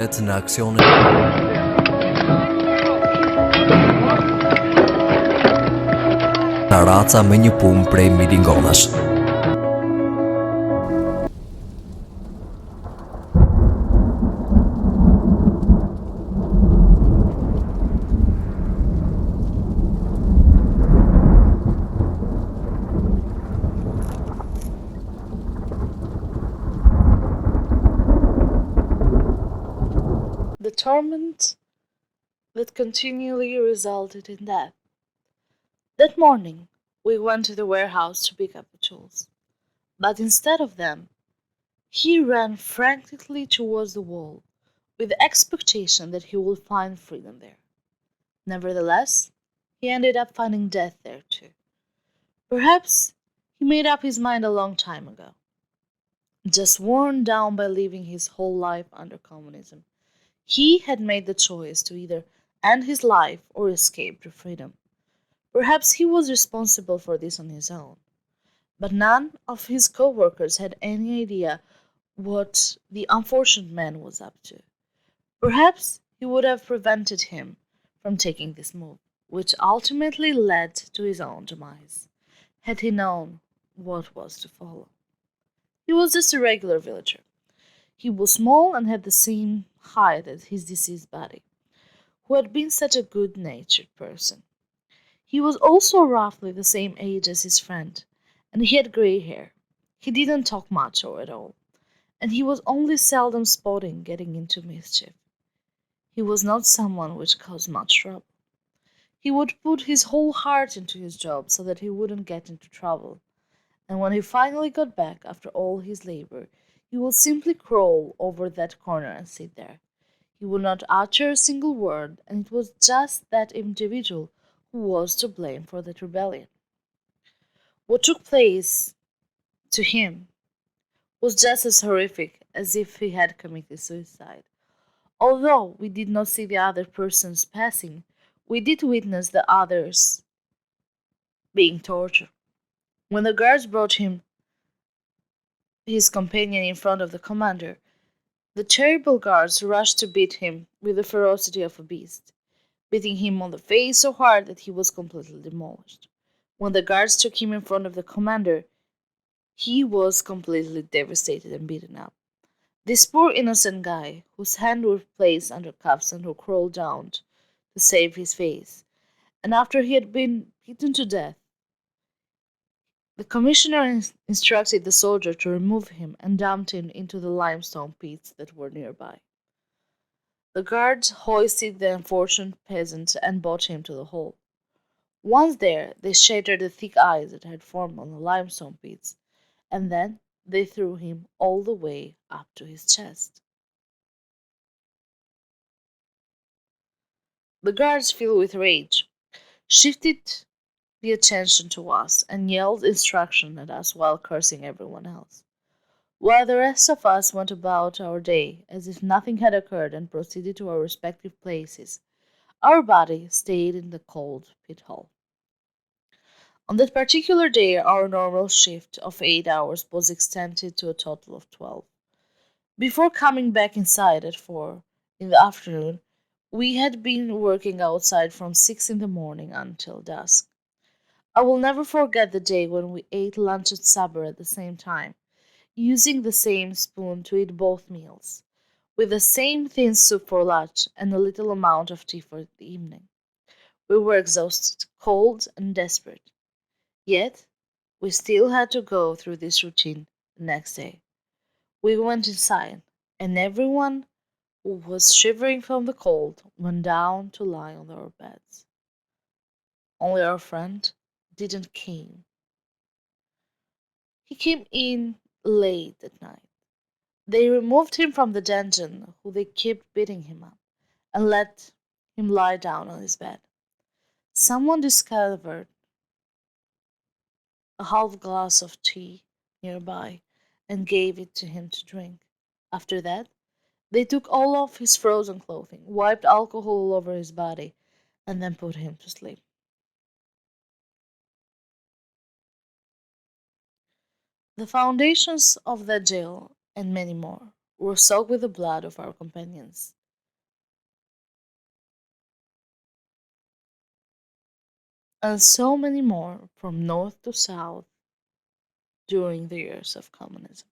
Në aksionin në raca me një pumë prej milingonash. The torment that continually resulted in death. That morning, we went to the warehouse to pick up the tools. But instead of them, he ran frantically towards the wall, with the expectation that he would find freedom there. Nevertheless, he ended up finding death there too. Perhaps he made up his mind a long time ago, just worn down by living his whole life under communism. He had made the choice to either end his life or escape to freedom. Perhaps he was responsible for this on his own, but none of his co-workers had any idea what the unfortunate man was up to. Perhaps he would have prevented him from taking this move, which ultimately led to his own demise, had he known what was to follow. He was just a regular villager. He was small and had the same height as his deceased body, who had been such a good-natured person. He was also roughly the same age as his friend, and he had grey hair. He didn't talk much or at all, and he was only seldom spotted getting into mischief. He was not someone which caused much trouble. He would put his whole heart into his job so that he wouldn't get into trouble, and when he finally got back after all his labor, he would simply crawl over that corner and sit there. He would not utter a single word, and it was just that individual who was to blame for that rebellion. What took place to him was just as horrific as if he had committed suicide. Although we did not see the other persons passing, we did witness the others being tortured. When the guards brought him his companion in front of the commander, the terrible guards rushed to beat him with the ferocity of a beast, beating him on the face so hard that he was completely demolished. When the guards took him in front of the commander, he was completely devastated and beaten up. This poor innocent guy, whose hands were placed under cuffs and who crawled down to save his face, and after he had been beaten to death, the commissioner instructed the soldier to remove him and dumped him into the limestone pits that were nearby. The guards hoisted the unfortunate peasant and brought him to the hall. Once there, they shattered the thick ice that had formed on the limestone pits, and then they threw him all the way up to his chest. The guards, filled with rage, shifted the attention to us and yelled instruction at us while cursing everyone else, while the rest of us went about our day as if nothing had occurred and proceeded to our respective places. Our body stayed in the cold pit hole. On that particular day, our normal shift of 8 hours was extended to a total of 12. Before coming back inside at 4 in the afternoon, we had been working outside from 6 in the morning until dusk. I will never forget the day when we ate lunch and supper at the same time, using the same spoon to eat both meals, with the same thin soup for lunch and a little amount of tea for the evening. We were exhausted, cold, and desperate. Yet, we still had to go through this routine the next day. We went inside, and everyone who was shivering from the cold went down to lie on our beds. Only our friend didn't came. He came in late at night. They removed him from the dungeon, who they kept beating him up, and let him lie down on his bed. Someone discovered a half glass of tea nearby and gave it to him to drink. After that, they took all of his frozen clothing, wiped alcohol all over his body, and then put him to sleep. The foundations of that jail, and many more, were soaked with the blood of our companions. And so many more from north to south during the years of communism.